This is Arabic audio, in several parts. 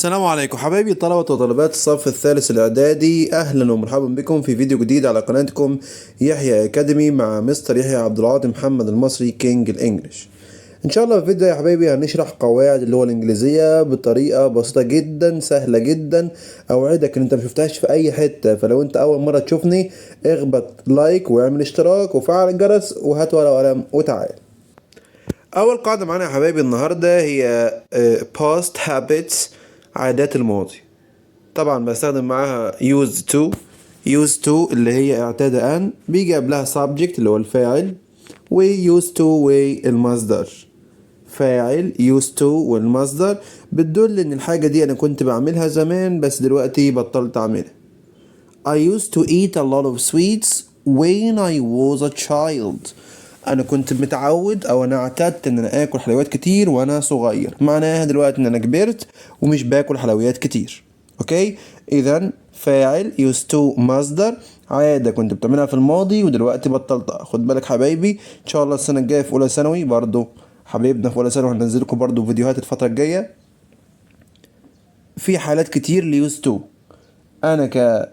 السلام عليكم حبايبي طلبة وطالبات الصف الثالث الإعدادي، أهلا ومرحبا بكم في فيديو جديد على قناتكم يحيى أكاديمي مع مستر يحيى عبد العاطي محمد المصري كينج الإنجليش. إن شاء الله في الفيديو يا حبايبي هنشرح قواعد اللغة الإنجليزية بطريقة بسيطة جدا سهلة جدا. أوعدك إن أنت مشفتهاش في أي حتة، فلو أنت أول مرة تشوفني اخبط لايك واعمل اشتراك وفعل الجرس وهات ورقة وقلم وتعال. أول قاعدة معانا يا حبايبي النهاردة هي past habits، عادات الماضي. طبعا بستخدم معاها used to اللي هي اعتاد أن، بيجي قبلها subject اللي هو الفاعل، و used to والمصدر. فاعل used to والمصدر بتدل ان الحاجة دي انا كنت بعملها زمان بس دلوقتي بطلت اعملها. I used to eat a lot of sweets when I was a child. انا كنت متعود او انا اعتدت ان انا اكل حلويات كتير وانا صغير، معناها دلوقتي ان انا كبرت ومش باكل حلويات كتير. اوكي، اذا فاعل used to مصدر عادة كنت بتعملها في الماضي ودلوقتي بطلتها. خد بالك حبايبي، ان شاء الله السنة الجاية في اولى ثانوي برضو حبايبنا في اولى ثانوي هننزل لكم برضو فيديوهات الفترة الجاية في حالات كتير used to. انا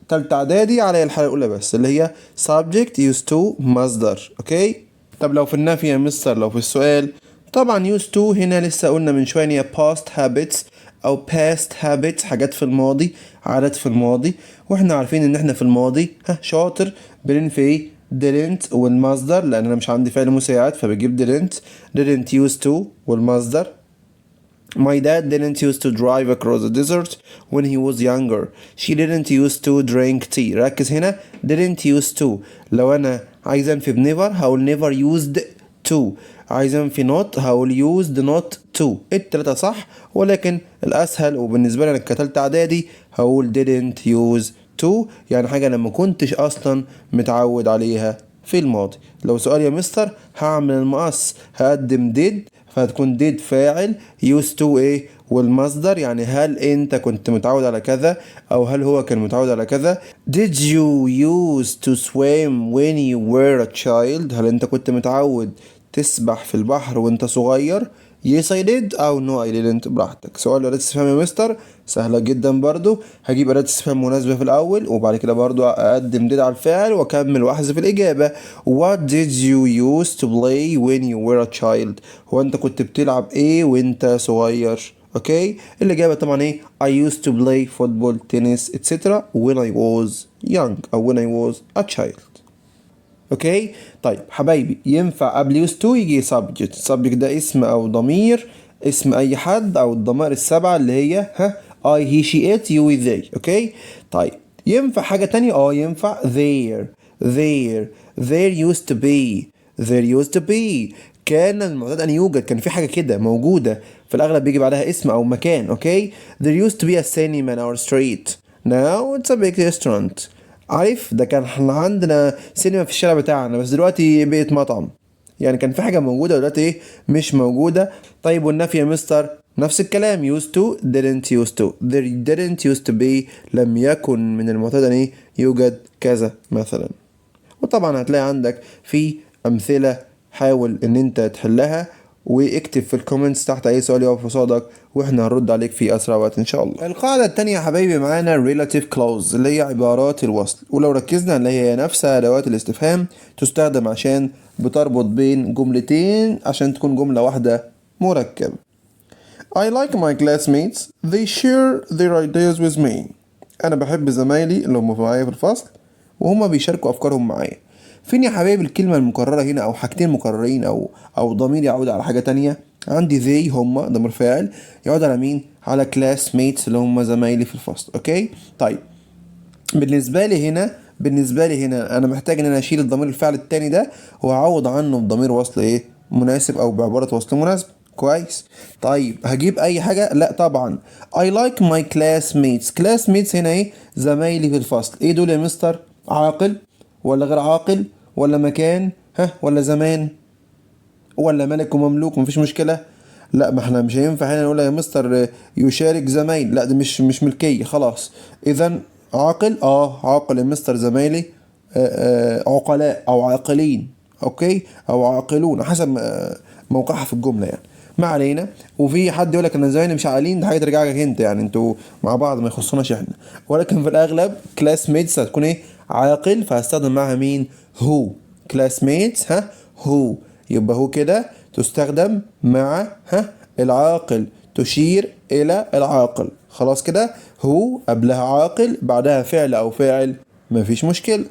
تالتة اعدادي على الحالة الاولى بس اللي هي subject used to مصدر. اوكي، طب لو في النفي يا مستر، لو في السؤال، طبعا used to هنا لسه قلنا من شوية هي past habits او past habits، حاجات في الماضي، عادات في الماضي. واحنا عارفين ان احنا في الماضي شاطر بننفي ايه؟ didn't والمصدر، لان انا مش عندي فعل مساعد فبجيب didn't used to والمصدر. My dad didn't used to drive across the desert when he was younger. She didn't used to drink tea. ركز هنا didn't used to. لو أنا عايز أنفي never هقول never used to. عايز أنفي not هقول used not to. التلاتة صح، ولكن الأسهل وبالنسبة لي أنا كتلت إعدادي هقول didn't use to، يعني حاجة أنا ما كنتش أصلا متعود عليها في الماضي. لو سؤال يا مستر هعمل المقص، هقدم did فهتكون did فاعل used to ايه والمصدر، يعني هل انت كنت متعود على كذا او هل هو كان متعود على كذا. Did you used to swim when you were a child؟ هل انت كنت متعود تسبح في البحر وانت صغير؟ Yes I did او No I didn't، براحتك. سؤال أداة استفهام يا مستر سهلة جدا برضو، هجيب أداة استفهام مناسبة في الأول وبعد كده برضو أقدم did على الفعل وأكمل وأحذف الإجابة. What did you used to play when you were a child؟ هو أنت كنت بتلعب إيه وأنت صغير؟ أوكي، الإجابة طبعا إيه؟ I used to play football, tennis, etc. when I was young أو when I was a child. اوكي، طيب حبايبي ينفع قبل used to يجي subject ده اسم او ضمير، اسم اي حد او الضمائر السبعة اللي هي I he she it you they. اوكي، طيب ينفع حاجة تانية؟ ينفع there used to be. كان المعتاد ان يوجد، كان في حاجة كده موجودة، في الاغلب بيجي بعدها اسم او مكان. اوكي، there used to be a cinema in our street now it's a big restaurant. عارف، ده كان احنا عندنا سينما في الشارع بتاعنا بس دلوقتي بقت مطعم، يعني كان في حاجة موجودة ودلوقتي ايه مش موجودة. طيب والنفي يا مستر نفس الكلام used to didn't used to. there didn't used to be لم يكن من المعتاد ان ايه يوجد كذا مثلا. وطبعا هتلاقي عندك في امثلة، حاول ان انت تحلها واكتب في الكومنتس تحت اي سؤال يقف قصادك واحنا هنرد عليك في اسرع وقت ان شاء الله. القاعده التانية يا حبايبي معانا relative clause اللي هي عبارات الوصل، ولو ركزنا اللي هي نفسها ادوات الاستفهام، تستخدم عشان بتربط بين جملتين عشان تكون جمله واحده مركبه. I like my classmates, they share their ideas with me. انا بحب زمايلي اللي هم معايا في الفصل وهما بيشاركوا افكارهم معايا. فين يا حبايبي الكلمة المكررة هنا او حاجتين مكررين او ضمير يعود على حاجة تانية؟ عندي they هما ضمير فاعل يعود على مين؟ على classmates اللي هما زمايلي في الفصل. اوكي، طيب بالنسبة لي هنا انا محتاج ان انا اشيل الضمير الفاعل التاني ده واعوض عنه بضمير وصل ايه مناسب او بعبارة وصل مناسبة. كويس، طيب هجيب اي حاجة؟ لا طبعا I like my classmates هنا ايه؟ زمايلي في الفصل. ايه دول يا مستر؟ عاقل ولا غير عاقل ولا مكان ولا زمان ولا ملك ومملوك؟ مفيش مشكلة. لا، ما احنا مش هينفع هنا نقول يا مستر يشارك زمايل، لا ده مش ملكية خلاص. اذا عاقل، عاقل يا مستر زمايلي عقلاء او عاقلين. اوكي، او عاقلون حسب موقعها في الجملة يعني. ما علينا. وفي حد يقول لك ان زمايلي مش عاقلين، دي حاجه ترجع لك انت، يعني انتوا مع بعض ما يخصناش احنا. ولكن في الاغلب كلاس ميتس هتكون ايه؟ عاقل، فهستخدم معاها مين؟ هو. كلاس ميتس هو، يبقى هو كده تستخدم مع العاقل، تشير الى العاقل. خلاص كده، هو قبلها عاقل بعدها فعل او فاعل، مفيش مشكله.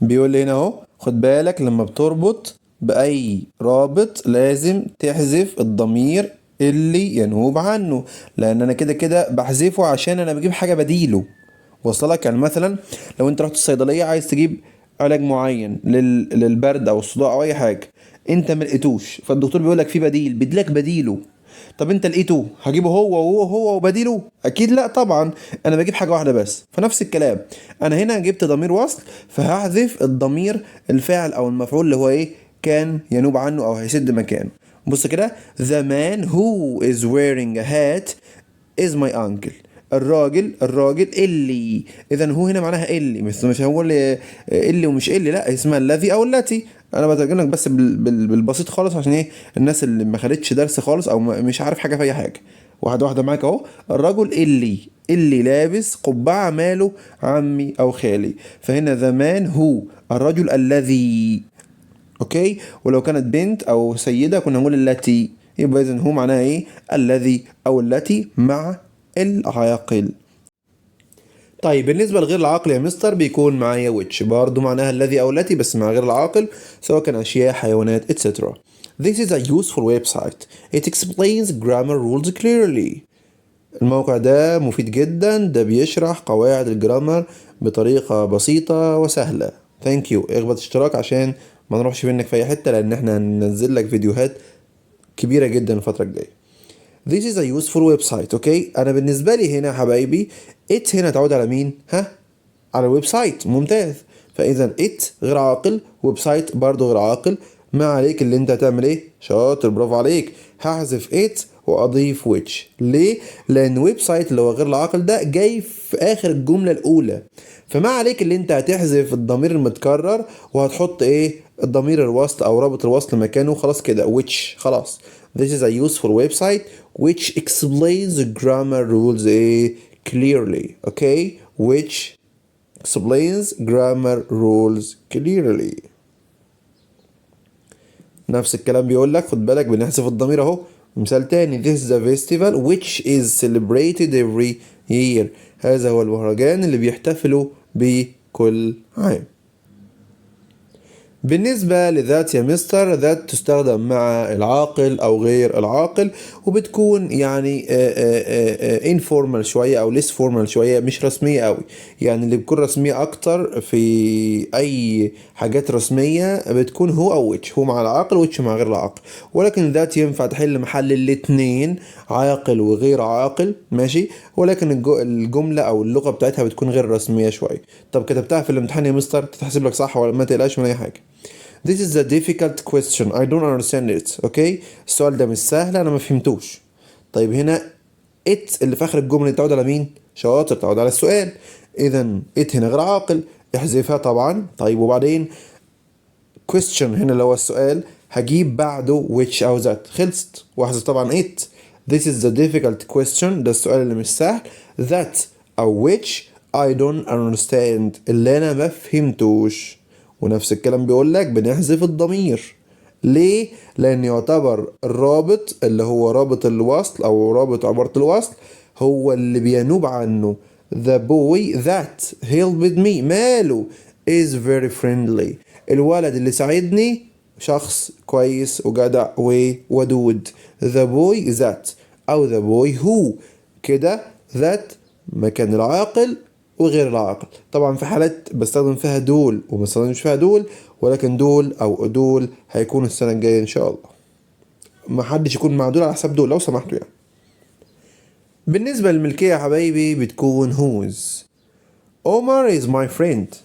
بيقول لي هنا اهو، خد بالك لما بتربط بأي رابط لازم تحذف الضمير اللي ينوب عنه، لأن أنا كده كده بحذفه عشان أنا بجيب حاجة بديله. وصلك؟ يعني مثلا لو أنت رحت الصيدلية عايز تجيب علاج معين للبرد أو الصداع أو أي حاجة، أنت ملقتوش، فالدكتور بيقول لك في بديل، بيديلك بديله. طب انت لقيته هجيبه هو وهو هو وبديله؟ اكيد لا طبعا، انا بجيب حاجه واحده بس. فنفس الكلام، انا هنا جبت ضمير وصل، فهحذف الضمير الفاعل او المفعول اللي هو ايه؟ كان ينوب عنه او هيسد مكانه. بص كده، the man who is wearing a hat is my uncle. الراجل اللي، اذا هو هنا معناها اللي، مش هو اللي ومش اللي، لا اسمها الذي او التي. انا بترجم لك بس بالبسيط خالص، عشان ايه؟ الناس اللي ما خدتش درس خالص او مش عارف حاجه في اي حاجه. واحده واحده معاك اهو. الرجل اللي لابس قبعه ماله؟ عمي او خالي. فهنا زمان هو الرجل الذي. اوكي. ولو كانت بنت او سيده كنا نقول التي، يبقى اذا هو معناها ايه؟ الذي او التي مع العاقل. طيب بالنسبة لغير العاقل يا مستر بيكون معايا which، برضو معناها الذي أو التي بس مع غير العاقل، سواء كان أشياء، حيوانات etc. This is a useful website. It explains grammar rules clearly. الموقع ده مفيد جدا، ده بيشرح قواعد الجرامر بطريقة بسيطة وسهلة. Thank you. اخبط اشتراك عشان ما نروحش منك في أي حتة، لأن احنا هننزل لك فيديوهات كبيرة جدا الفترة الجاية. This is a useful website. اوكي، انا بالنسبه لي هنا يا حبايبي it هنا تعود على مين؟ على الويب سايت. ممتاز. فاذا it غير عاقل، ويب سايت برضه غير عاقل. ما عليك اللي انت هتعمل ايه؟ شاطر، برافو عليك. هحذف it واضيف which. ليه؟ لان ويب سايت اللي هو غير العاقل ده جاي في اخر الجمله الاولى، فما عليك اللي انت هتحذف الضمير المتكرر وهتحط ايه؟ الضمير الوصل او رابط الوصل مكانه. خلاص كده which. خلاص. This is a useful website which explains the grammar rules clearly. Okay, which explains grammar rules clearly. نفس الكلام بيقول لك، خد بالك بنحذف الضمير اهو. مثال تاني، this is a festival which is celebrated every year. هذا هو المهرجان اللي بيحتفلوا به كل عام. بالنسبة لذات يا مستر، ذات تستخدم مع العاقل أو غير العاقل، وبتكون يعني informal شوية أو less formal شوية، مش رسمية قوي. يعني اللي بتكون رسمية أكتر في أي حاجات رسمية بتكون هو أو which، هو مع العاقل which مع غير العاقل. ولكن ذات ينفع تحل محل الاتنين، عاقل وغير عاقل، ماشي. ولكن الجملة أو اللغة بتاعتها بتكون غير رسمية شوية. طب كتبتها في الامتحان يا مستر تتحسب لك صح، ولا ما تقلقش من أي حاجة. This is a difficult question. I don't understand it. اوكي، السؤال ده مش سهل، انا ما فهمتوش. طيب هنا it اللي في اخر الجمله تعود على مين؟ شاطر، تعود على السؤال. اذا it هنا غير عاقل، احذفها طبعا. طيب وبعدين question هنا اللي هو السؤال، هجيب بعده which او that. خلصت، واحذف طبعا it. This is a difficult question. ده السؤال اللي مش سهل. That او which I don't understand، اللي انا ما فهمتوش. ونفس الكلام بيقول لك بنحذف الضمير. ليه؟ لان يعتبر الرابط اللي هو رابط الوصل او رابط عبارة الوصل هو اللي بينوب عنه. The boy that helped me ماله is very friendly. الولد اللي ساعدني شخص كويس وجدع وودود. The boy that او the boy who. كده that مكان العاقل وغير العاقل. طبعا في حالات بستخدم فيها دول وما بستخدمش فيها دول، ولكن دول او دول هيكون السنة الجاية ان شاء الله. ما حدش يكون مع دول على حساب دول لو سمحتوا يعني. بالنسبة للملكية يا حبايبي بتكون whose. Omar is my friend.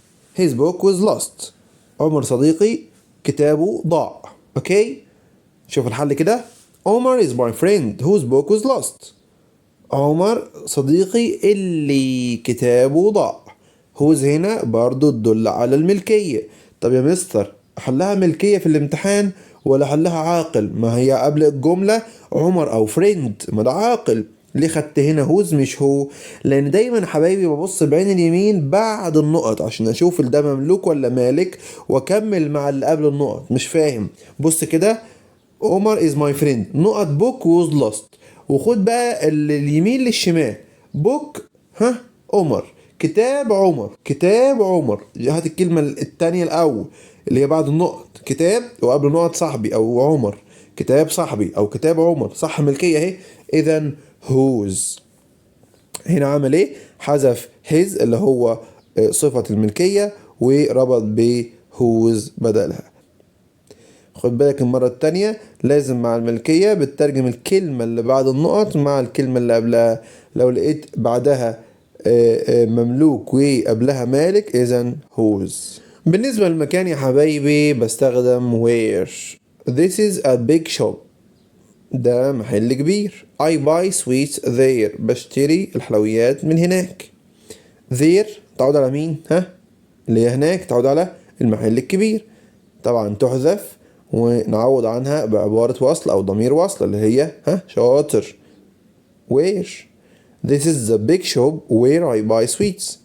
His book was lost. عمر صديقي كتابه ضاع. اوكي، شوف الحل كده. Omar is my friend whose book was lost. عمر صديقي اللي كتابه ضاع. whose هنا برضو تدل على الملكية. طب يا مستر حلها ملكية في الامتحان ولا حلها عاقل؟ ما هي قبل الجملة عمر او فريند، ما ده عاقل. ليه خدت هنا هوز مش هو؟ لان دايما حبايبي ببص بعين اليمين بعد النقط عشان اشوف ده مملوك ولا مالك واكمل مع اللي قبل النقط. مش فاهم؟ بص كده، عمر is my friend نقط book was lost. وخد بقى اليمين للشمال، book ها عمر، كتاب عمر، كتاب عمر. هات الكلمة التانية الأول اللي هي بعد النقط، كتاب وقبل النقط صاحبي أو عمر، كتاب صاحبي أو كتاب عمر، صح ملكية أهي. إذا whose هنا عمل إيه؟ حذف his اللي هو صفة الملكية وربط ب whose بدلها. خد بالك المرة التانية لازم مع الملكية بتترجم الكلمة اللي بعد النقط مع الكلمة اللي قبلها. لو لقيت بعدها مملوك وقبلها مالك إذن whose. بالنسبة للمكان يا حبايبي بستخدم where. This is a big shop. ده محل كبير. I buy sweets there. بشتري الحلويات من هناك. there تعود على مين؟ ها؟ اللي هي هناك تعود على المحل الكبير. طبعا تحذف ونعوض عنها بعبارة وصل أو ضمير وصل اللي هي ها شاطر. where. This is the big shop where I buy sweets.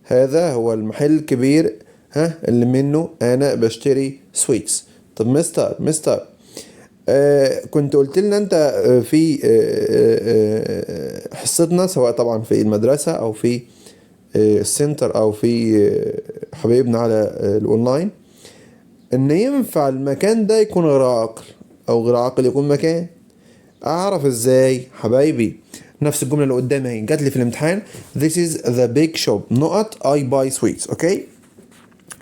هذا هو المحل الكبير ها اللي منه أنا بشتري sweets. طب مستر كنت قلت لنا أنت في حصتنا سواء طبعا في المدرسة أو في السنتر أو في حبايبنا على الأونلاين ان ينفع المكان ده يكون غير عاقل او غير عاقل يكون مكان. اعرف ازاي حبايبي؟ نفس الجمله اللي قدامي اهي جات لي في الامتحان. This is the big shop نقط I buy sweets. اوكي،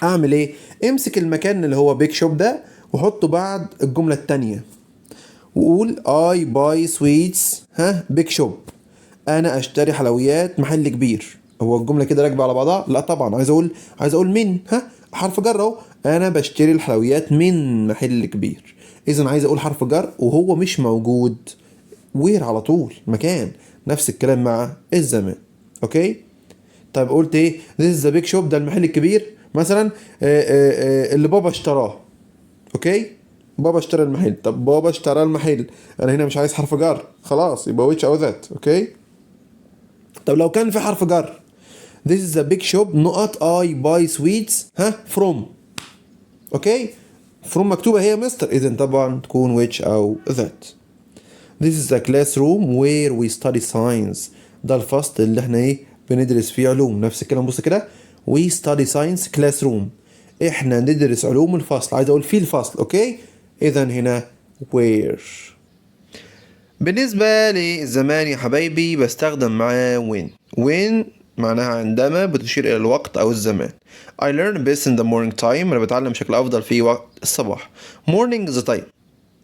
اعمل ايه؟ امسك المكان اللي هو big shop ده وحطه بعد الجمله التانية وقول I buy sweets ها big shop. انا اشتري حلويات محل كبير. هو الجمله كده راكبه على بعضها؟ لا طبعا، عايز اقول من ها حرف جر اهو. انا بشتري الحلويات من محل كبير. اذا عايز اقول حرف جر وهو مش موجود، وير على طول مكان. نفس الكلام مع الزمان. اوكي، طيب قلت ايه؟ this is the big shop ده المحل الكبير مثلا اللي بابا اشتراه. اوكي، بابا اشترى المحل. طب بابا اشترى المحل، انا هنا مش عايز حرف جر خلاص يبقى which او that. اوكي، طب لو كان في حرف جر this is a big shop نقط I buy sweets ها from. اوكي، from مكتوبة هي مستر، اذا طبعا تكون which او that. This is the classroom where we study science. ده الفصل اللي احنا ايه بندرس فيه علوم. نفس الكلام بص كده we study science classroom. احنا ندرس علوم الفصل. عايز اقول في الفصل. اوكي، اذا هنا where. بالنسبة للزمان يا حبايبي بستخدم معاه when معناها عندما بتشير إلى الوقت أو الزمان. I learn best in the morning time. أنا بتعلم بشكل أفضل في وقت الصباح. Morning is the time.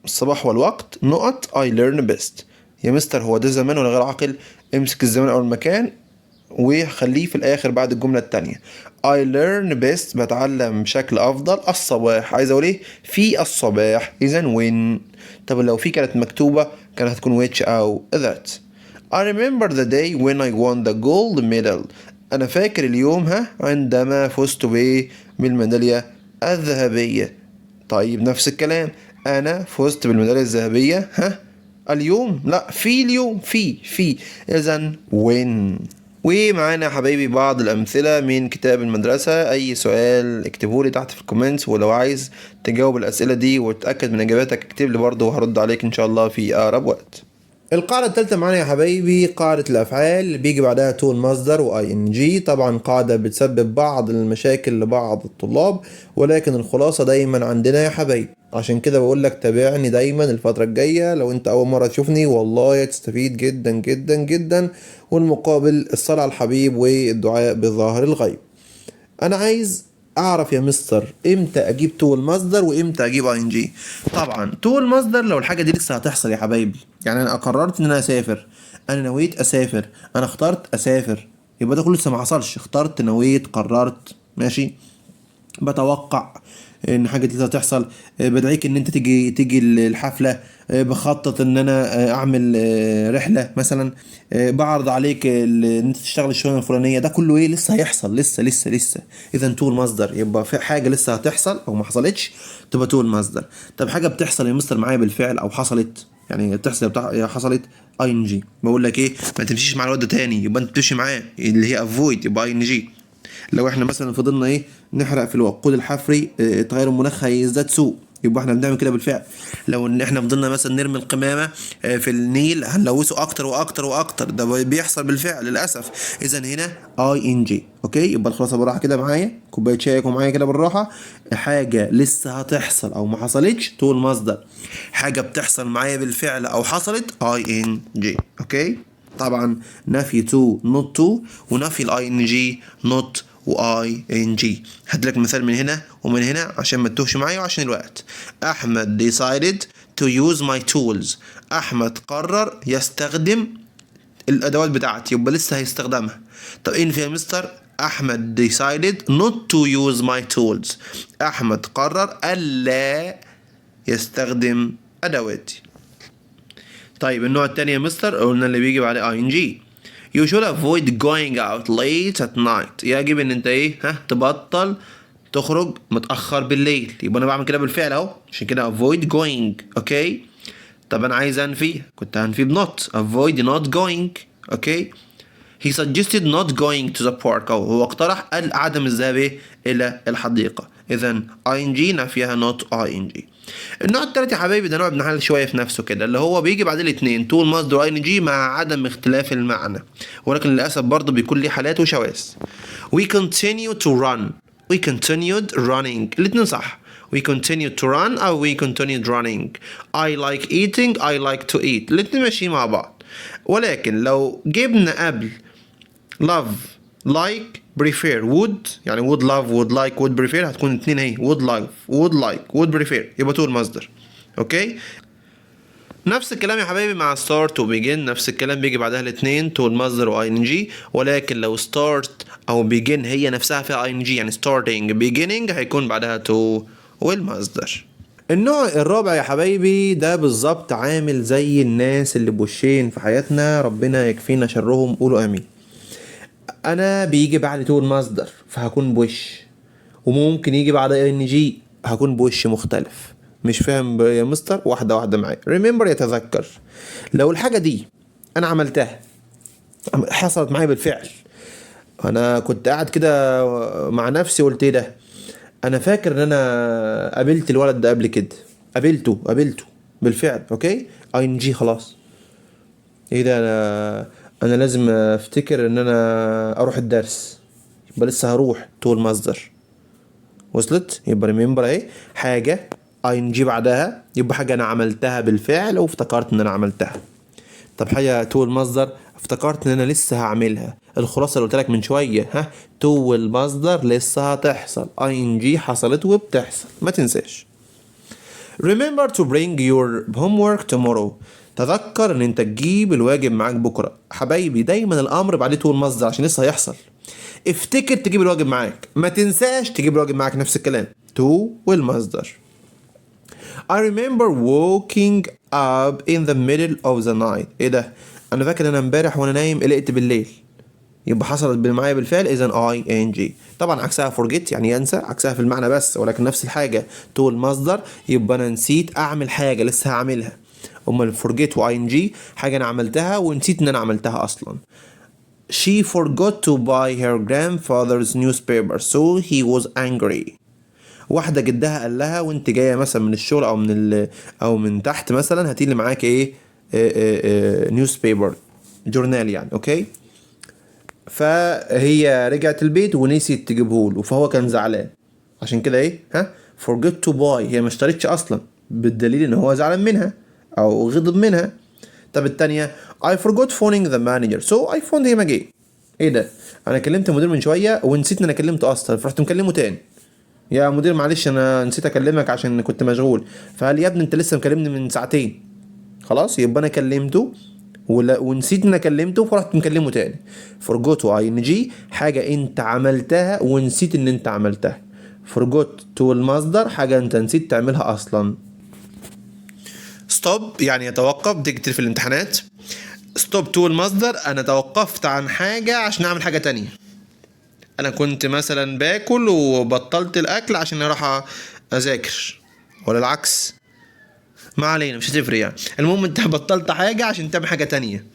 الصباح هو الوقت نقط I learn best. يا مستر هو ده زمان ولا غير عاقل؟ امسك الزمان أو المكان وخليه في الآخر بعد الجملة التانية. I learn best بتعلم بشكل أفضل الصباح. عايز أقول إيه؟ في الصباح. إذن when. طب لو في كانت مكتوبة كانت هتكون which أو that. I remember the day when I won the gold medal. أنا فاكر اليوم عندما فزت بالميدالية الذهبية. طيب نفس الكلام، أنا فزت بالميدالية الذهبية اليوم؟ لا، في اليوم في إذن when. ومعانا حبايبي بعض الأمثلة من كتاب المدرسة. أي سؤال اكتبوا لي تحت في الكومنتس، ولو عايز تجاوب الأسئلة دي وتأكد من إجاباتك اكتب لي برضه وهرد عليك إن شاء الله في أقرب وقت. القاعدة الثالثة معانا يا حبايبي قاعدة الأفعال اللي بيجي بعدها to المصدر و ing. طبعا قاعدة بتسبب بعض المشاكل لبعض الطلاب، ولكن الخلاصة دايما عندنا يا حبايبي. عشان كده بقول لك تابعني دايما الفترة الجاية. لو انت اول مرة تشوفني والله تستفيد جدا جدا جدا، والمقابل الصلاة على الحبيب والدعاء بظاهر الغيب. انا عايز اعرف يا مستر امتى اجيب تو المصدر وامتى اجيب ing. طبعا تو المصدر لو الحاجه دي لسه هتحصل يا حبايبي، يعني انا قررت ان انا اسافر، انا نويت اسافر، انا اخترت اسافر، يبقى ده كله لسه ما حصلش. اخترت، نويت، قررت، ماشي، بتوقع، ان حاجه جديده تحصل، بدعيك ان انت تيجي الحفله، بخطط ان انا اعمل رحله مثلا، بعرض عليك ان انت تشتغل الشغلانه الفلانيه. ده كله ايه؟ لسه هيحصل، لسه. اذا تو المصدر يبقى في حاجه لسه هتحصل او ما حصلتش تبقى تو المصدر. طب حاجه بتحصل يا مستر معايا بالفعل او حصلت، يعني بتحصل حصلت اي ان جي. بقول لك ايه؟ ما تمشيش مع الواد ده تاني، يبقى انت بتمشي معاه اللي هي افويد، يبقى اي ان جي. لو احنا مثلا فضلنا ايه نحرق في الوقود الحفري، تغير المناخ هيزداد سوء، يبقى احنا بنعمل كده بالفعل. لو ان احنا فضلنا مثلا نرمي القمامه في النيل هنلوثه اكتر واكتر، ده بيحصل بالفعل للاسف. اذا هنا اي ان جي. اوكي، يبقى الخلاصه بالراحه كده معايا، كوبايه شايكم معايا كده بالراحه. حاجه لسه هتحصل او ما حصلتش تو المصدر، حاجه بتحصل معايا بالفعل او حصلت اي ان جي. اوكي، طبعا نفي تو نوت تو، ونفي الاي ان جي نوت واي ان جي. هديلك مثال من هنا ومن هنا عشان ما تتوهش معايا وعشان الوقت. احمد decided to use my tools. احمد قرر يستخدم الادوات بتاعتي، يبقى لسه هيستخدمها. طب ايه في يا مستر؟ احمد decided not to use my tools. احمد قرر الا يستخدم ادواتي. طيب النوع التاني يا مستر قلنا اللي بيجي بعد اي ان جي. You should avoid going out late at night. يجب ان انت ايه تبطل تخرج متأخر بالليل. يبقى انا بعمل كده بالفعل اهو، عشان كده avoid going. اوكي، طب انا عايز انفي، كنت هنفي بنوت. avoid not going. اوكي، he suggested not going to the park. أو هو اقترح عدم الذهاب إلى الحديقة. إذا ing نفيها not ing. النوع التالت يا حبايبي ده نوع بنحل شوية في نفسه كده، اللي هو بيجي بعد الاتنين تو المصدر ing مع عدم اختلاف المعنى، ولكن للأسف برضه بيكون ليه حالات وشواذ. we continue to run. we continued running. الاتنين صح. we continued to run أو we continued running. I like eating. I like to eat. الاتنين ماشيين مع بعض. ولكن لو جبنا قبل love like prefer would، يعني would love would like would prefer، هتكون اتنين اهي would love would like would prefer، يبقى تو المصدر. اوكي، نفس الكلام يا حبايبي مع start و begin، نفس الكلام بيجي بعدها الاتنين تو المصدر و ing. ولكن لو start او begin هي نفسها فيها ing، يعني starting beginning هيكون بعدها to والمصدر. النوع الرابع يا حبايبي ده بالظبط عامل زي الناس اللي بوشين في حياتنا، ربنا يكفينا شرهم، قولوا امين. انا بيجي بعد تو المصدر فهكون بوش، وممكن يجي بعد ان جي هكون بوش مختلف. مش فاهم يا مستر؟ واحده واحده معايا. ريمبر يتذكر. لو الحاجه دي انا عملتها، حصلت معايا بالفعل، انا كنت قاعد كده مع نفسي قلت ايه ده، انا فاكر ان انا قابلت الولد ده قبل كده، قابلته بالفعل. اوكي، اي ان جي خلاص. ايه ده، انا لازم افتكر ان انا اروح الدرس، يبقى لسه هروح تو المصدر. وصلت؟ يبقى ريمبر اهي حاجه اي ان جي بعدها، يبقى حاجه انا عملتها بالفعل وافتكرت ان انا عملتها. طب حاجه تو المصدر افتكرت ان انا لسه هعملها. الخلاصه اللي قلت لك من شويه، تو المصدر لسه هتحصل، اي ان جي حصلت وبتحصل، ما تنساش. Remember to bring your homework tomorrow. تذكر ان انت تجيب الواجب معاك بكره. حبايبي دايما الامر بعديه تو المصدر عشان لسه هيحصل. افتكر تجيب الواجب معاك، ما تنساش تجيب الواجب معاك، نفس الكلام تو والمصدر. I remember waking up in the middle of the night. ايه ده، انا فاكر انا امبارح وانا نايم قلقت بالليل، يبقى حصلت معايا بالفعل. اذا اي ان جي. طبعا عكسها forget يعني ينسى، عكسها في المعنى بس ولكن نفس الحاجه تو المصدر، يبقى انا نسيت اعمل حاجه لسه هعملها. امال forget و ing حاجه انا عملتها ونسيت ان انا عملتها اصلا. She forgot to buy her grandfather's newspaper so he was angry. واحده جدها قال لها وانت جايه مثلا من الشغل او من تحت مثلا هاتي لي معاك ايه، نيوز بيبر، جورنال يعني. اوكي، فهي رجعت البيت ونسيت تجيبهوله، فهو كان زعلان. عشان كده ايه forget to buy، هي ما اشترتش اصلا، بالدليل ان هو زعلان منها او غضب منها. طب التانية I forgot phoning the manager so I phoned him again. ايه ده، انا كلمت المدير من شويه ونسيت ان انا كلمته اصلا، فرحت مكلمه تاني. يا مدير معلش انا نسيت اكلمك عشان كنت مشغول. فقال يا ابني انت لسه مكلمني من ساعتين. خلاص، يبقى انا كلمته ونسيت ان انا كلمته فرحت مكلمه تاني. forgot و ing حاجه انت عملتها ونسيت ان انت عملتها. forgot to المصدر حاجة انت نسيت تعملها اصلا. stop يعني يتوقف، دي كتير في الامتحانات. stop to المصدر انا توقفت عن حاجة عشان اعمل حاجة تانية. انا كنت مثلا باكل وبطلت الاكل عشان اروح اذاكر، ولا العكس، ما علينا مش هتفرق يعني. المهم انت بطلت حاجة عشان تعمل حاجة تانية.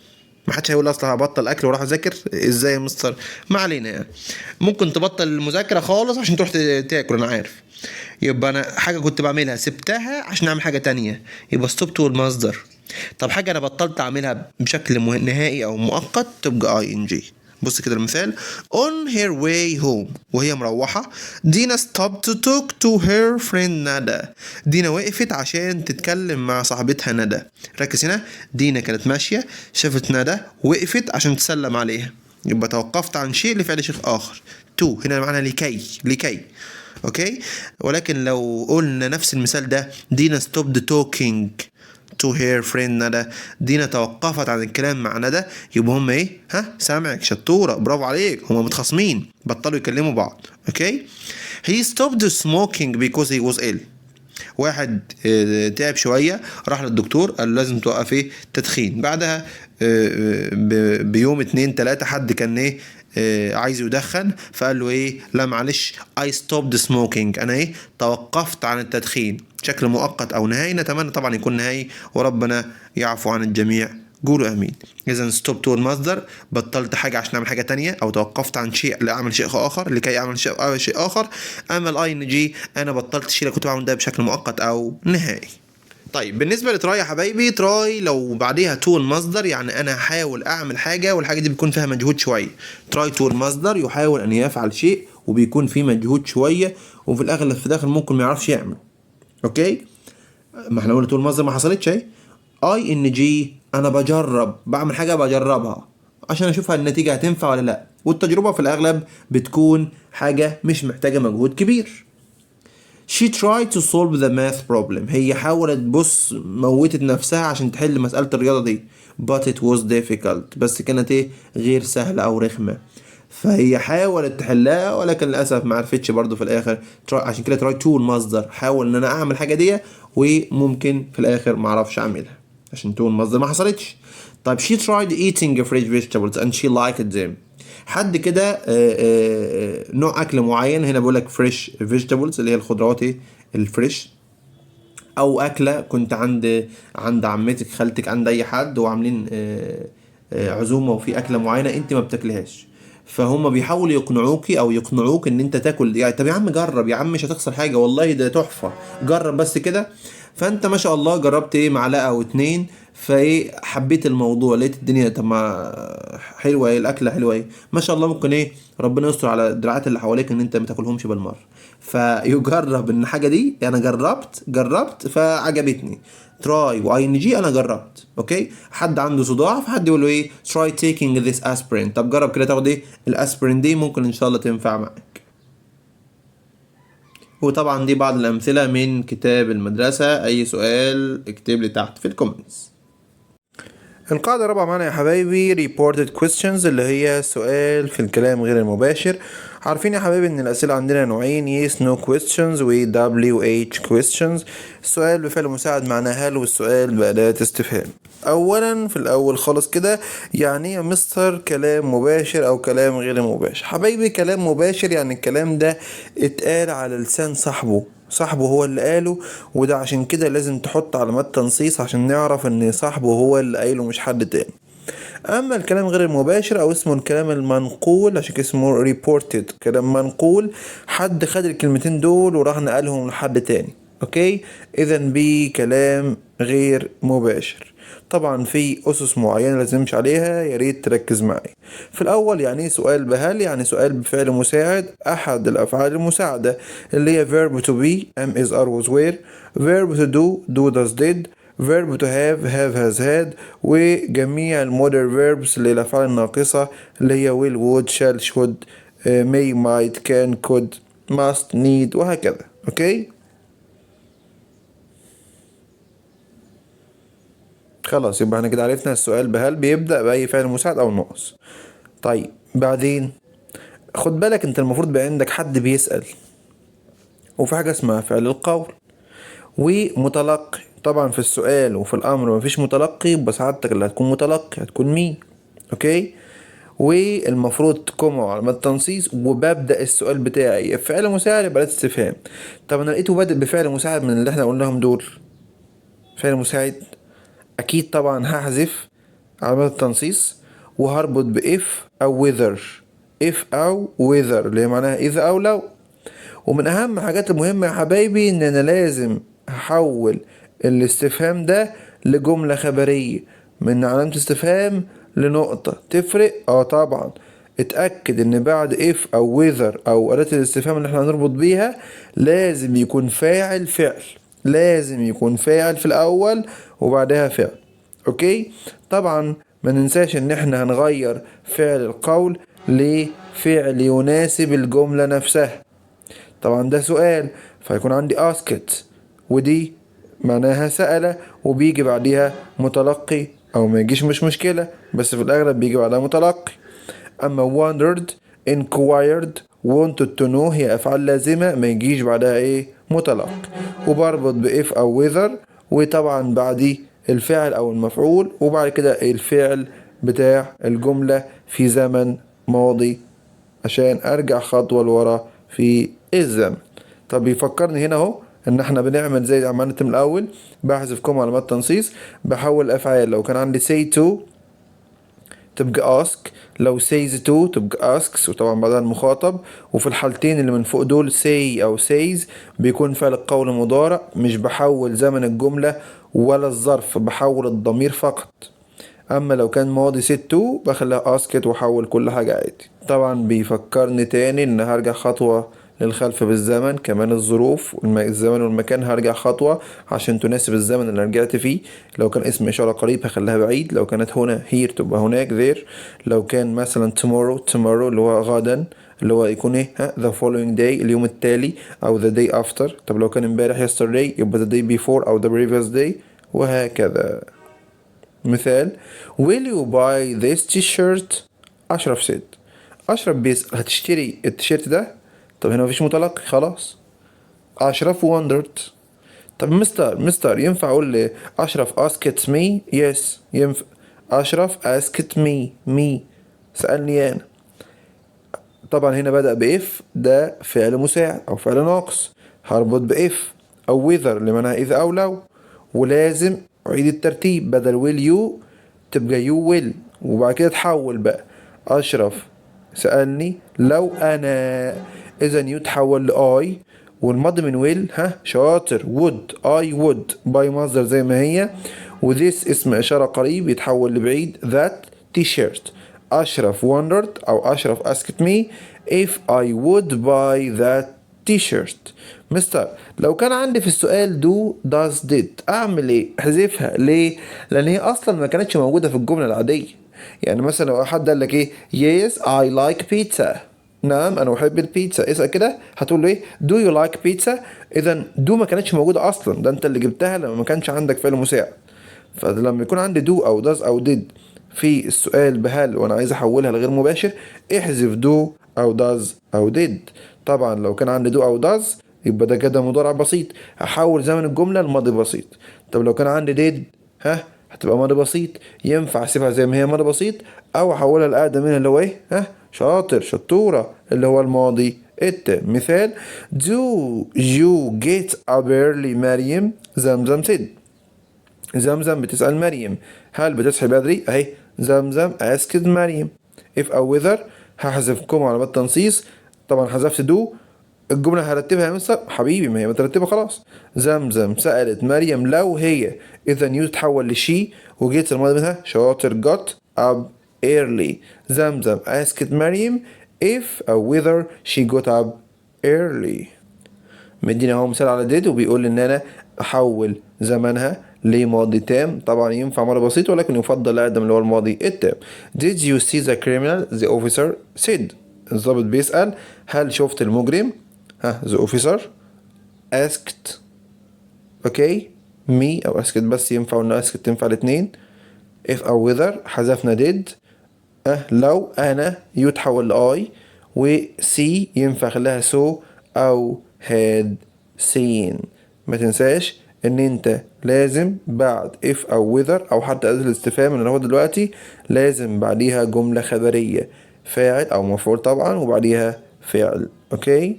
ما حدش هيقول اصلا هبطل اكل واروح اذاكر ازاي يا مستر، ما علينا يعني. ممكن تبطل المذاكره خالص عشان تروح تاكل، انا عارف. يبقى انا حاجه كنت بعملها سبتها عشان اعمل حاجه تانية، يبقى ستوبت والمصدر. طب حاجه انا بطلت اعملها بشكل نهائي او مؤقت تبقى اي ان جي. بص كده المثال: on her way home وهي مروحة دينا stopped to talk to her friend ندى. دينا وقفت عشان تتكلم مع صاحبتها ندى. ركز هنا، دينا كانت ماشية شافت ندى وقفت عشان تسلم عليها، يبقى توقفت عن شيء لفعل شيء آخر. to هنا معنى لكي اوكي. ولكن لو قلنا نفس المثال ده دينا stopped talking to her friend ندى، دينا توقفت عن الكلام مع ندى، يبقى هم ايه؟ ها سامعك شطورة برافو عليك، هم متخاصمين بطلوا يكلموا بعض. اوكي. he stopped smoking because he was ill. واحد تعب شوية راح للدكتور قال له لازم توقف ايه تدخين. بعدها بيوم 2 3 حد كان ايه عايز يدخن، فقال له ايه لا معلش I stopped smoking، انا ايه توقفت عن التدخين. شكل مؤقت او نهائي، نتمنى طبعا يكون نهائي وربنا يعفو عن الجميع، قولوا امين. اذا ستوب تو المصدر بطلت حاجه عشان اعمل حاجه تانية، او توقفت عن شيء لاعمل شيء اخر لكي اعمل شيء اخر. اما الاي ان جي انا بطلت الشيء اللي كنت بعمله ده بشكل مؤقت او نهائي. طيب بالنسبه لتراي يا حبايبي، تراي لو بعديها تو المصدر يعني انا هحاول اعمل حاجه والحاجه دي بيكون فيها مجهود شويه. تراي تو المصدر يحاول ان يفعل شيء وبيكون فيه مجهود شويه، وفي الاغلب في الاخر ممكن ما يعرفش يعمل. اوكي، ما احنا قلنا تو المصدر ما حصلتش اهي. اي ان جي انا بجرب، بعمل حاجه بجربها عشان اشوف النتيجه هتنفع ولا لا، والتجربه في الاغلب بتكون حاجه مش محتاجه مجهود كبير. She tried to solve the math problem. هي حاولت موتت نفسها عشان تحل مسألة الرياضة دي. But it was difficult. بس كانت ايه غير سهلة او رخمة. فهي حاولت تحلها ولكن للأسف ما عرفتش برضو في الآخر. عشان كده try to المصدر، حاول ان انا اعمل حاجة دي وممكن في الآخر ما اعرفش اعملها عشان to المصدر ما حصلتش. طيب she tried eating fresh vegetables and she liked them. حد كده نوع اكل معين، هنا بقول لك فريش فيجيتابلز اللي هي الخضروات الفريش، او اكله كنت عند عمتك خالتك عند اي حد وعاملين عزومه وفي اكله معينه انت ما بتاكلهاش، فهم بيحاولوا يقنعوك ان انت تاكل يعني. طب يا عم جرب يا عم مش هتخسر حاجه والله ده تحفه، جرب بس كده. فانت ما شاء الله جربت ايه معلقه او اتنين، فايه حبيت الموضوع، لقيت الدنيا طب ما حلوه ايه الاكله حلوه ايه ما شاء الله، ممكن ايه ربنا يستر على الدراعات اللي حواليك ان انت ما تاكلهمش بالمره. فيجرب ان حاجه دي انا جربت فعجبتني. تراي واي ان جي انا جربت. اوكي، حد عنده صداع فحد يقول له ايه try taking this aspirin، طب جرب كده تاخد ايه الاسبرين دي ممكن ان شاء الله تنفع معك. وطبعا دي بعض الامثله من كتاب المدرسه، اي سؤال اكتب لي تحت في الكومنتس. القاعدة الرابعة معانا يا حبايبي reported questions، اللي هي سؤال في الكلام غير المباشر. عارفين يا حبايبي ان الاسئلة عندنا نوعين، yes no questions و WH questions. السؤال بفعل مساعد معناه هل، والسؤال بأداة استفهام. اولا في الاول خالص كده يعني يا مستر كلام مباشر او كلام غير مباشر؟ حبايبي كلام مباشر يعني الكلام ده اتقال على لسان صاحبه هو اللي قاله، وده عشان كده لازم تحط علامات تنصيص عشان نعرف ان صاحبه هو اللي قايله مش حد تاني. اما الكلام غير المباشر او اسمه الكلام المنقول، عشان كده اسمه reported كلام منقول، حد خد الكلمتين دول وراح نقلهم لحد تاني. اوكي، اذا بكلام غير مباشر. طبعا في اسس معينه لازم امشي عليها، يا ريت تركز معي. في الاول يعني سؤال بهل، يعني سؤال بفعل مساعد احد الافعال المساعده اللي هي verb to be am is are was were، verb to do does did، verb to have has had، وجميع المودر verbs اللي هي الافعال الناقصه اللي هي will would shall should may might can could must need وهكذا. اوكي خلاص، يبقى احنا كده عرفنا السؤال بهل بيبدأ بأي فعل مساعد أو ناقص. طيب بعدين خد بالك انت المفروض بقى عندك حد بيسأل، وفي حاجة اسمها فعل القول ومتلقي. طبعا في السؤال وفي الأمر مفيش متلقي، بس سعادتك اللي هتكون متلقي هتكون مين. اوكي. والمفروض كوما وعلامات تنصيص، وببدأ السؤال بتاعي فعل مساعد يبقى أداة استفهام. طب أنا لقيته بادئ بفعل مساعد من اللي احنا قلناهم دول، فعل مساعد أكيد طبعا هحذف علامات التنصيص وهربط بإف أو whether. إف أو whether اللي هي معناها إذا أو لو. ومن أهم الحاجات المهمة يا حبايبي إن أنا لازم هحول الاستفهام ده لجملة خبرية من علامة استفهام لنقطة. تفرق؟ طبعا. اتأكد ان بعد if او whether او أداة الاستفهام اللي احنا هنربط بيها لازم يكون فاعل فعل، لازم يكون فاعل في الأول وبعدها فعل. اوكي. طبعا ما ننساش ان احنا هنغير فعل القول لفعل يناسب الجملة نفسها. طبعا ده سؤال فيكون عندي asked، ودي معناها سأل وبيجي بعديها متلقي، او ما يجيش مش مشكلة، بس في الاغلب بيجي بعدها متلقي. اما wondered inquired wanted to know هي افعال لازمة ما يجيش بعدها متلقي، وبربط بإف او whether، وطبعا بعدي الفعل او المفعول، وبعد كده الفعل بتاع الجملة في زمن ماضي عشان ارجع خطوة لورا في الزمن. طب يفكرني هنا اهو ان احنا بنعمل زي عملنا من الاول، بحذف كوم علامات تنصيص، بحول الافعال لو كان عندي say to تبقى ask، لو says to تبقى asks وطبعا بعدها المخاطب. وفي الحالتين اللي من فوق دول say او says بيكون فعل القول مضارع، مش بحول زمن الجملة ولا الظرف، بحول الضمير فقط. اما لو كان ماضي said to بخليها asked واحول كل حاجة عادي. طبعا بيفكرني تاني ان هرجع خطوة للخلف بالزمن، كمان الظروف الزمن والمكان هرجع خطوة عشان تناسب الزمن اللي رجعت فيه. لو كان اسم إشارة قريب هخليها بعيد، لو كانت هنا here تبقى هناك there. لو كان مثلا tomorrow اللي هو غدا اللي هو يكون the following day اليوم التالي أو the day after. طب لو كان امبارح yesterday يبقى the day before أو the previous day، وهكذا. مثال will you buy this t-shirt؟ أشرف said. أشرف بيسأل هتشتري التيشيرت ده؟ طب هنا مفيش متلقي خلاص. أشرف wondered. طب مستر ينفع أقول لي أشرف asked me؟ yes ينفع. أشرف asked me سألني أنا. طبعا هنا بدأ بإف، ده فعل مساعد أو فعل ناقص، هربط بإف أو whether اللي معناها إذا أو لو، ولازم أعيد الترتيب، بدل will you تبقى you will، وبعد كده تحول بقى. أشرف سألني لو أنا، إذا you تحول لآي، والماضي من will شاطر would I would by مصدر زي ما هي، وthis اسم إشارة قريب يتحول لبعيد that t-shirt. أشرف wondered أو أشرف asked me if I would buy that t-shirt. مستر لو كان عندي في السؤال do does did أعمل إيه؟ أحذفها. ليه؟ لأن هي أصلا ما كانتش موجودة في الجملة العادية. يعني مثلا لو حد قال لك yes I like pizza، نعم أنا أحب البيتزا، اسأل كده هتقول له do you like pizza؟ إذا do ما كانتش موجودة أصلا، ده أنت اللي جبتها لما ما كانش عندك فعل مساعد. فلما يكون عندي do أو does أو did في السؤال بهل وأنا عايز أحولها لغير مباشر، احذف do أو does أو did. طبعا لو كان عندي do أو does يبقى ده كده مضارع بسيط، هحول زمن الجملة لماضي بسيط. طب لو كان عندي did هتبقى ماضي بسيط، ينفع اسيبها زي ما هي ماضي بسيط، او احولها لاقدم منها اللي هو شاطر شطورة اللي هو الماضي التام. مثال do you get up early مريم؟ زمزم said. زمزم بتسأل مريم هل بتصحي بدري؟ اهي زمزم asked مريم. if او whether هحذف كوم علامات تنصيص، طبعا حذفت do، الجملة هرتبها يا مستر حبيبي ما هي مترتبة خلاص. زمزم سألت مريم لو هي، إذا يو تتحول لشي وجيت الماضي منها شاطر got up early. زمزم asked مريم if أو whether she got up early. مدينا هو مثال على did وبيقول إن أنا أحول زمنها لماضي تام. طبعا ينفع ماضي بسيط ولكن يفضل أقدم اللي هو الماضي التام. Did you see the criminal؟ The officer said. الضابط بيسأل هل شفت المجرم؟ the officer asked me أو asked بس ينفع ولا asked تنفع الاتنين. if أو whether حذفنا did. لو أنا يتحول لI، و see ينفع خلاها so أو had seen. ما تنساش ان انت لازم بعد if او whether او حتى اداة الاستفهام اللي هو دلوقتي لازم بعديها جملة خبرية، فاعل او مفعول طبعا وبعديها فعل. اوكي.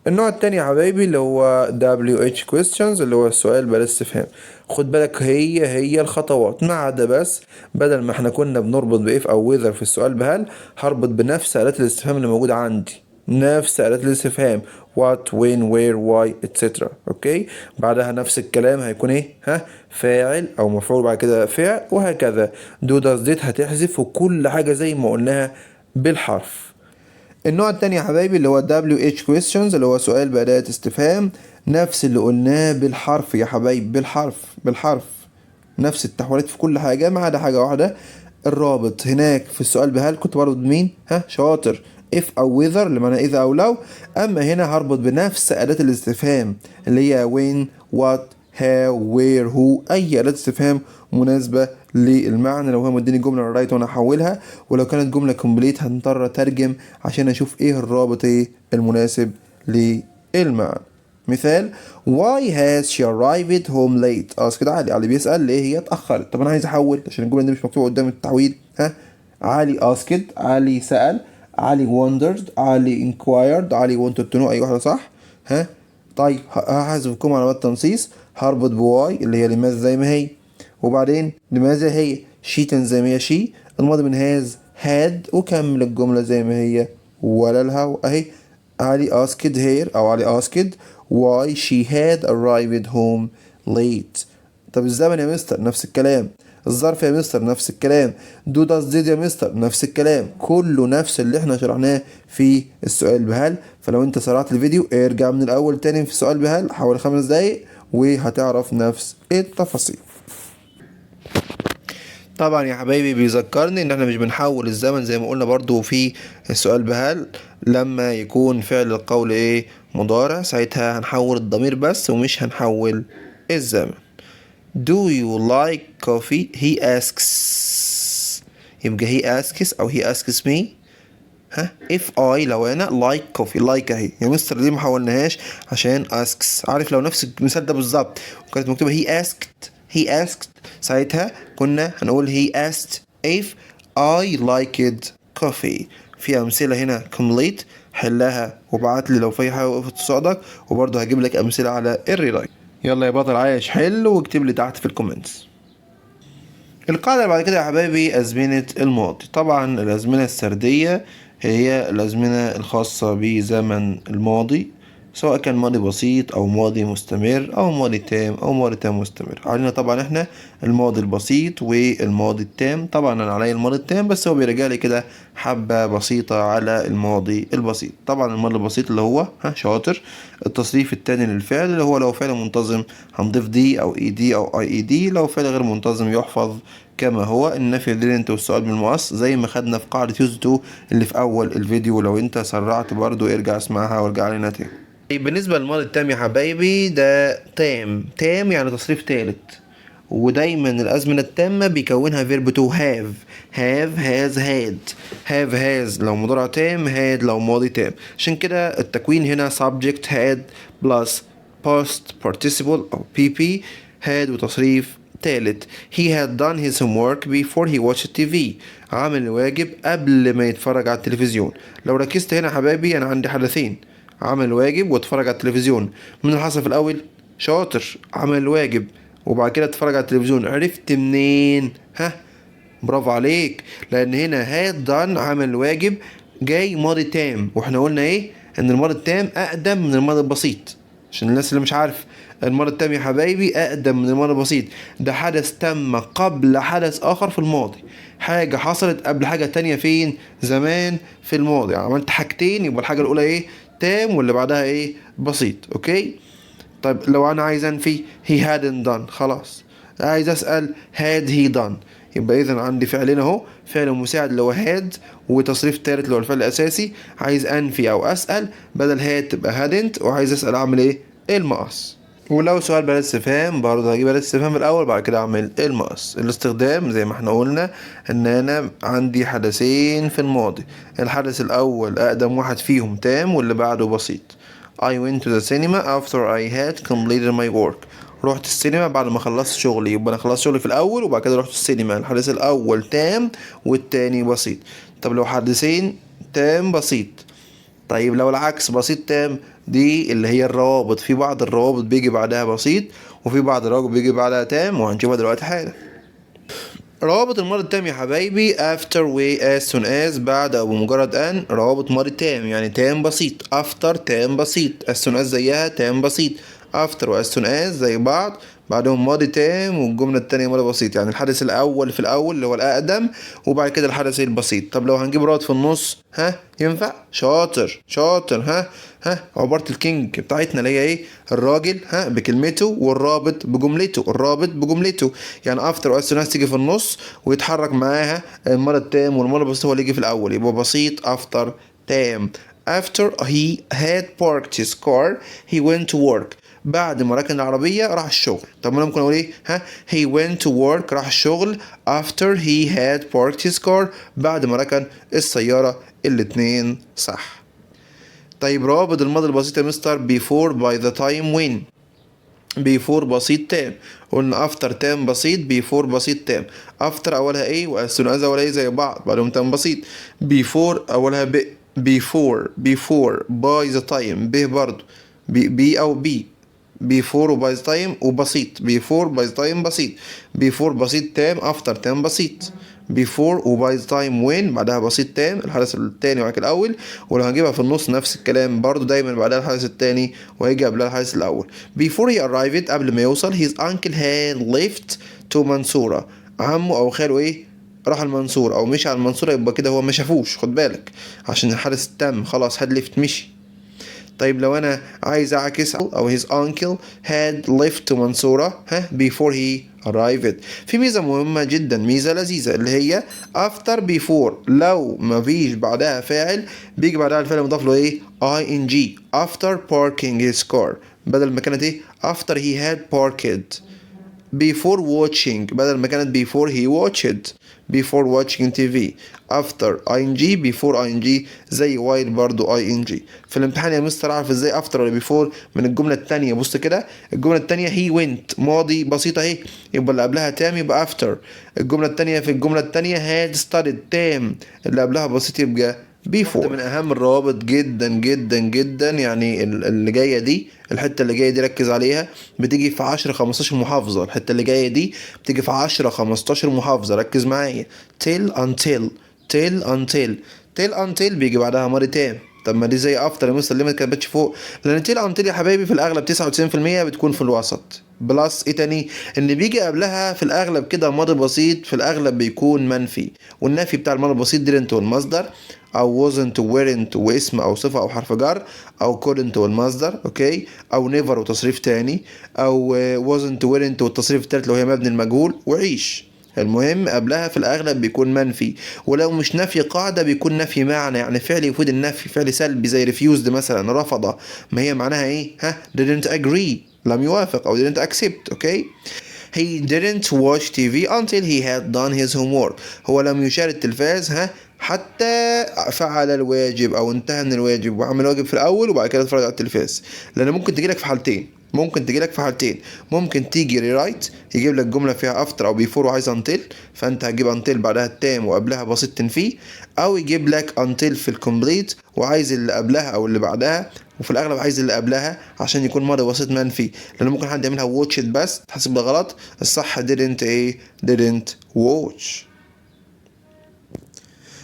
النوع التاني يا حبايبي اللي هو WH questions اللي هو السؤال بلا استفهام. خد بالك هي الخطوات ما عدا بس بدل ما احنا كنا بنربط بإف أو whether في السؤال بهل، هربط بنفس آلات الاستفهام اللي موجودة عندي، نفس آلات الاستفهام what when where why etc. اوكي. بعدها نفس الكلام هيكون ايه فاعل او مفعول بعد كده فعل وهكذا. do does did هتحذف وكل حاجة زي ما قلناها بالحرف. النوع التاني يا حبايبي اللي هو WH questions اللي هو سؤال بأداة استفهام، نفس اللي قلناه بالحرف يا حبايبي، بالحرف نفس التحويلات في كل حاجة ما عدا حاجة واحدة. الرابط هناك في السؤال بهل كنت بربط بمين؟ شاطر، if أو whether اللي معناه إذا أو لو. أما هنا هربط بنفس أداة الاستفهام اللي هي when what how where who، أي أداة استفهام مناسبة للمعنى. لو هو مديني جملة رايت وانا هحولها، ولو كانت جملة كومبليت هنضطر اترجم عشان اشوف ايه الرابط المناسب للمعنى. مثال why has she arrived home late. كده علي بيسأل ليه هي اتأخرت. طب انا عايز احول عشان الجملة دي مش مكتوبة قدام التحويل. علي asked، علي سأل، علي wondered، علي inquired، علي wanted to know. اي واحدة صح. طيب هحذف كم علامات تنصيص، هربط بواي اللي هي لماذا زي ما هي، وبعدين لماذا هي شيتن زي ما هي شي، الماضي من هاز هاد، وكمل الجملة زي ما هي ولا الهوا اهي. علي asked her او علي asked why she had arrived home late. طب الزمن يا مستر نفس الكلام، الظرف يا مستر نفس الكلام، دو داز ديد يا مستر نفس الكلام، كله نفس اللي احنا شرحناه في السؤال بهل. فلو انت سرعت الفيديو ارجع من الاول تاني في السؤال بهل حوالي 5 دقايق وهتعرف نفس التفاصيل. طبعا يا حبايبي بيذكرني ان احنا مش بنحول الزمن زي ما قلنا برضو في السؤال بهل. لما يكون فعل القول مضارع ساعتها هنحول الضمير بس ومش هنحول الزمن. Do you like coffee? He asks. يبقى he asks أو he asks me. if I لو أنا like coffee like أهي يا مستر ليه ما حولناهاش عشان asks. عارف لو نفس المثال ده بالظبط وكانت مكتوبة he asked ساعتها كنا هنقول he asked if I liked coffee. في أمثلة هنا complete حلها وابعت لي لو في حاجة وقفت قصادك، وبرضه هجيب لك أمثلة على الريلاي. يلا يا بطل عايش حل واكتب لي تحت في الكومنتس. القاعدة اللي بعد كده يا حبايبي أزمنة الماضي. طبعا الأزمنة السردية هي الأزمنة الخاصة بزمن الماضي، سواء كان ماضي بسيط أو ماضي مستمر أو ماضي تام أو ماضي تام مستمر. علينا طبعا احنا الماضي البسيط والماضي التام. طبعا أنا علي الماضي التام بس هو بيرجع لي كده حبة بسيطة على الماضي البسيط. طبعا الماضي البسيط اللي هو شاطر. التصريف التاني للفعل اللي هو لو فعل منتظم هنضيف دي أو اي دي أو اي دي، لو فعل غير منتظم يحفظ كما هو. النفي ديدنت والسؤال بالمقص زي ما خدنا في قاعدة يوز تو اللي في أول الفيديو. لو أنت سرعت برضو ارجع اسمعها وارجع لنا تاني. بالنسبة للماضي التام يا حبايبي ده تام يعني تصريف تالت، ودايما الأزمنة التامة بيكونها فيرب تو have has had. have has لو مضارع تام، had لو ماضي تام. عشان كده التكوين هنا subject had plus past participle أو PP had وتصريف تالت. he had done his homework before he watched TV. عامل الواجب قبل ما يتفرج على التلفزيون. لو ركزت هنا حبايبي أنا عندي حدثين، عمل الواجب واتفرج على التلفزيون. من اللي حصل في الأول؟ شاطر، عمل الواجب وبعد كده اتفرج على التلفزيون. عرفت منين؟ برافو عليك، لأن هنا هاد دان عمل الواجب جاي ماضي تام، واحنا قلنا إن الماضي التام أقدم من الماضي البسيط. عشان الناس اللي مش عارف الماضي التام يا حبايبي أقدم من الماضي البسيط. ده حدث تم قبل حدث آخر في الماضي، حاجة حصلت قبل حاجة تانية فين؟ زمان في الماضي. عملت حاجتين يبقى الحاجة الأولى تام واللي بعدها بسيط. اوكي. طيب لو انا عايز انفي he hadn't done خلاص، عايز اسأل had he done، يبقى اذا عندي فعلين اهو، فعل مساعد اللي هو had وتصريف تالت اللي هو الفعل الاساسي. عايز انفي او اسأل بدل had تبقى hadn't، وعايز اسأل اعمل المقص. ولو سؤال بلا استفهام برضه هجيب بلا استفهام الأول بعد كده أعمل المقص. الاستخدام زي ما احنا قلنا إن أنا عندي حدثين في الماضي، الحدث الأول أقدم واحد فيهم تام واللي بعده بسيط. I went to the cinema after I had completed my work. رحت السينما بعد ما خلصت شغلي. يبقى انا خلصت شغلي في الاول وبعد كده رحت السينما. الحدث الاول تام والتاني بسيط. طب لو حدثين تام بسيط. طيب لو العكس بسيط تام، دي اللي هي الروابط. في بعض الروابط بيجي بعدها بسيط وفي بعض الروابط بيجي بعدها تام، وهنشوفها دلوقتي حالا. روابط الماضي التام يا حبايبي after و as soon as بعد او بمجرد ان. روابط ماضي تام يعني تام بسيط. after تام بسيط. as soon as زيها تام بسيط. after و as soon as زي بعض، بعدهم ماضي تام والجملة التانية ماضي بسيط. يعني الحدث الأول في الأول اللي هو الأقدم وبعد كده الحدث البسيط. طب لو هنجيب رابط في النص، ها ينفع؟ شاطر شاطر. ها عبارة الكينج بتاعتنا اللي هي ايه؟ الراجل ها بكلمته والرابط بجملته. الرابط بجملته يعني after و as soon as تيجي في النص ويتحرك معاها الماضي التام والماضي البسيط هو اللي يجي في الأول. يبقى بسيط after تام. after he had parked his car he went to work. بعد ما ركن العربية راح الشغل. طب انا ممكن اقول ايه؟ ها he went to work راح الشغل after he had parked his car بعد ما ركن السيارة. الاتنين صح. طيب روابط الماضي البسيط يا مستر before by the time when. before بسيط تام. قلنا after تام بسيط before بسيط تام. after اولها ايه و as soon as اولها ايه زي بعض بعدهم تام بسيط. before اولها before by the time ب برضو بي او بي. before و by the time وبسيط. before by the time بسيط. before بسيط تام after تام بسيط. before و by the time when بعدها بسيط تام الحدث التاني وبعد الأول. ولو هنجيبها في النص نفس الكلام برضو دايما بعدها الحدث التاني وهيجي قبلها الحدث الأول. before he arrived قبل ما يوصل his uncle had left to منصورة. عمه أو خاله إيه؟ راح المنصورة أو مشي على المنصورة. يبقى كده هو ما شافوش، خد بالك عشان الحدث تم خلاص had left مشي. طيب لو انا عايز اعكس او his uncle had left to منصورة ها before he arrived. في ميزة مهمة جدا، ميزة لذيذة اللي هي after before لو ما فيش بعدها فاعل بيجي بعدها الفعل المضاف له ايه؟ ing. after parking his car بدل ما كانت ايه؟ after he had parked. before watching بدل ما كانت before he watched. before watching TV. after ing before ing زي while برضو ing. في الامتحان يا مستر اعرف ازاي after ولا before من الجملة التانية. بص كده الجملة التانية he went ماضي بسيطة اهي يبقى اللي قبلها تام يبقى after. الجملة التانية في الجملة التانية had studied تام اللي قبلها بسيط يبقى before. من اهم الروابط جدا جدا جدا يعني اللي جايه دي، الحته اللي جايه دي ركز عليها، بتيجي في 10 15 محافظه. الحته اللي جايه دي بتيجي في 10 15 محافظه، ركز معايا. till until till until till until بيجي بعدها ماضي تام. طب ما دي زي افتر يا مستر ليه ما كتبتش فوق؟ لان till until يا حبايبي في الاغلب 99% بتكون في الوسط. بلس ايه تاني؟ ان بيجي قبلها في الاغلب كده ماضي بسيط في الاغلب بيكون منفي. والنفي بتاع الماضي البسيط didn't والمصدر او wasn't weren't واسم او صفه او حرف جر او couldn't والمصدر اوكي او never وتصريف تاني او wasn't weren't والتصريف التالت لو هي مبني المجهول وعيش. المهم قبلها في الاغلب بيكون منفي. ولو مش نفي قاعده بيكون نفي معنى يعني فعل يفيد النفي. فعل سلبي زي refused مثلا رفض، ما هي معناها ايه؟ ها didn't agree لم يوافق او didn't accept اوكي. he didn't watch TV until he had done his homework. هو لم يشاهد التلفاز حتى فعل الواجب او انتهى من الواجب وعمل الواجب في الاول وبعد كده اتفرج على التلفاز. لان ممكن تجيلك في حالتين، ممكن تيجي ريرايت يجيب لك جمله فيها افتر او بيفور وعايز انتل، فانت هتجيب انتل بعدها التام وقبلها بسيط تنفيه. او يجيب لك انتل في الكومبليت وعايز اللي قبلها او اللي بعدها، وفي الاغلب عايز اللي قبلها عشان يكون ماضي بسيط منفي. لان ممكن حد يعملها واتشت بس تحسب ده غلط. الصح didn't watch.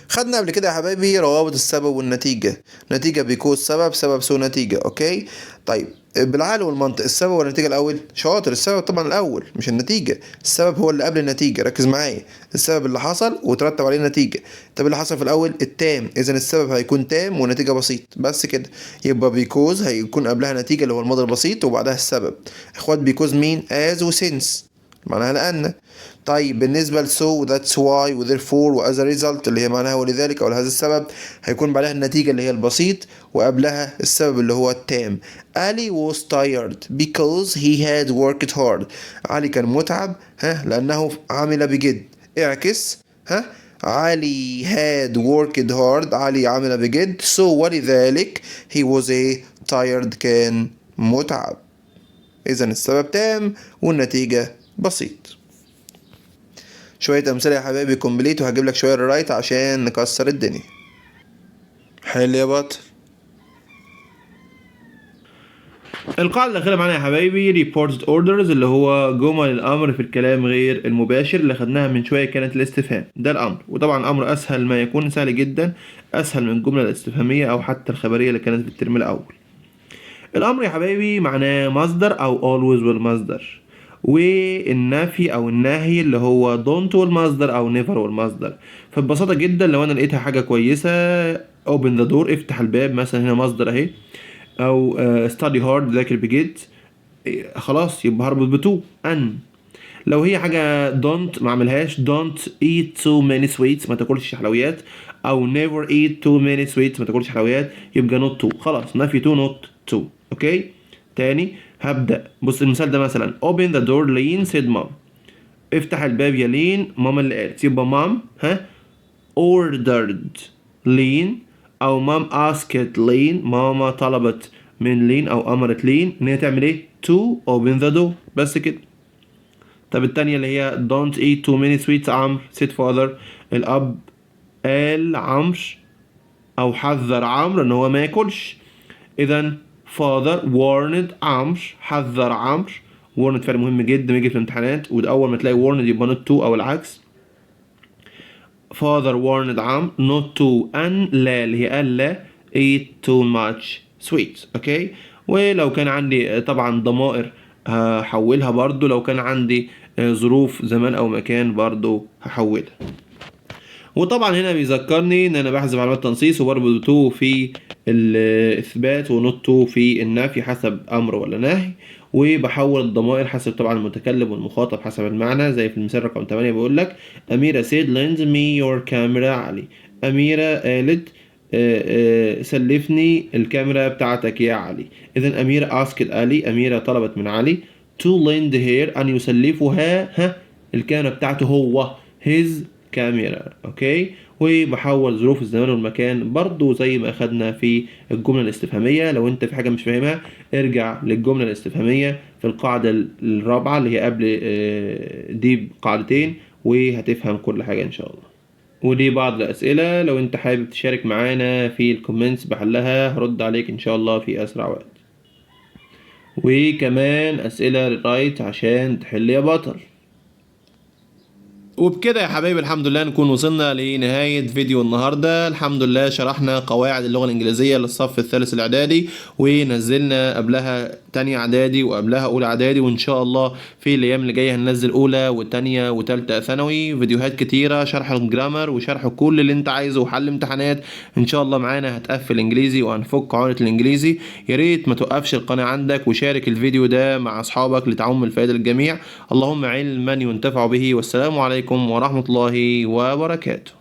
خدنا قبل كده يا حبايبي روابط السبب والنتيجة. نتيجة بيكون سبب سو نتيجة اوكي. طيب بالعقل والمنطق السبب والنتيجة الأول؟ شاطر. السبب طبعا الأول مش النتيجة. السبب هو اللي قبل النتيجة، ركز معايا. السبب اللي حصل وترتب عليه النتيجة. طب اللي حصل في الأول التام، إذا السبب هيكون تام والنتيجة بسيط بس كده. يبقى بيكوز هيكون قبلها نتيجة اللي هو الماضي البسيط وبعدها السبب. إخوات بيكوز مين؟ as و since معناها لأن. طيب بالنسبة لسو that's why و therefore و as a result اللي هي معناها ولذلك أو لهذا السبب هيكون بعدها النتيجة اللي هي البسيط وقبلها السبب اللي هو التام. Ali was tired because he had worked hard. علي كان متعب لأنه عمل بجد. اعكس علي had worked hard علي عمل بجد so ولذلك he was tired كان متعب. إذا السبب تام والنتيجة بسيط. شوية أمثلة يا حبايبي كومبليت، وهجيب لك شوية رايت عشان نكسر الدنيا. حل يا بطل. القاعدة الأخيرة معانا يا حبايبي reported orders، اللي هو جمل الأمر في الكلام غير المباشر اللي خدناها من شوية كانت الاستفهام. ده الأمر، وطبعا الأمر أسهل ما يكون، سهل جدا، أسهل من الجملة الاستفهامية أو حتى الخبرية اللي كانت في الترم الأول. الأمر يا حبايبي معناه مصدر أو always والمصدر، والنفي أو النهي اللي هو don't والمصدر أو never والمصدر. فببساطة جدا لو أنا لقيتها حاجة كويسة open the door، افتح الباب مثلا، هنا مصدر أهي، او study hard ذاكر بجد، خلاص يبقى هربط بتو ان. لو هي حاجة don't ما اعملهاش، don't eat too many sweets ما تاكلش حلويات، او never eat too many sweets ما تاكلش حلويات، يبقى not to، خلاص نفي to not to. اوكي تاني هبدأ. بص المثال ده مثلا open the door لين said mom، افتح الباب يا لين ماما اللي قالت، يبقى mom ordered لين، او مام asked لين، ماما طلبت من لين او امرت لين ان هي تعمل ايه to open the door، بس كده. طب التانية اللي هي don't eat too many sweets عمرو said father، الاب قال عمرو او حذر عمرو ان هو ما ياكلش، اذا father warned عمرو، حذر عمرو. warned فعل مهم جدا بيجي في الامتحانات، واول ما تلاقي warned يبقى not to او العكس. father warned عم not to أن لا اللي هي قال لا eat too much sweets. اوكي، ولو كان عندي طبعا ضمائر هحولها برضو، لو كان عندي ظروف زمان او مكان برضو هحولها. وطبعا هنا بيذكرني ان انا بحذف علامات تنصيص وبربط تو في الاثبات ونوت تو في النفي حسب امر ولا نهي، وبحول الضمائر حسب طبعا المتكلم والمخاطب حسب المعنى. زي في المثال رقم 8 بيقول لك أميرة said lend me your camera علي، أميرة قالت سلفني الكاميرا بتاعتك يا علي. إذا أميرة asked علي، أميرة طلبت من علي to lend her أن يسلفها الكاميرا بتاعته هو his كاميرا. اوكي، وبحول ظروف الزمان والمكان برضو زي ما اخدنا في الجملة الاستفهامية. لو انت في حاجة مش فاهمها ارجع للجملة الاستفهامية في القاعدة الرابعة اللي هي قبل دي قاعدتين، وهتفهم كل حاجة ان شاء الله. ودي بعض الأسئلة، لو انت حابب تشارك معانا في الكومنتس بحلها هرد عليك ان شاء الله في اسرع وقت. وكمان أسئلة رايت عشان تحل يا بطل. وبكده يا حبايبي الحمد لله نكون وصلنا لنهاية فيديو النهاردة. الحمد لله شرحنا قواعد اللغة الإنجليزية للصف الثالث الإعدادي، ونزلنا قبلها تانية إعدادي وقبلها أولى إعدادي، وإن شاء الله في الأيام اللي جاية هننزل أولى وتانية وتالتة ثانوي فيديوهات كتيرة شرح الجرامر وشرح كل اللي أنت عايزه وحل امتحانات. إن شاء الله معانا هتقفل إنجليزي وهنفك عقدة الإنجليزي. يا ريت ما توقفش القناة عندك وشارك الفيديو ده مع أصحابك لتعم الفائدة للجميع. اللهم علما ينتفع به، والسلام عليكم ورحمة الله وبركاته.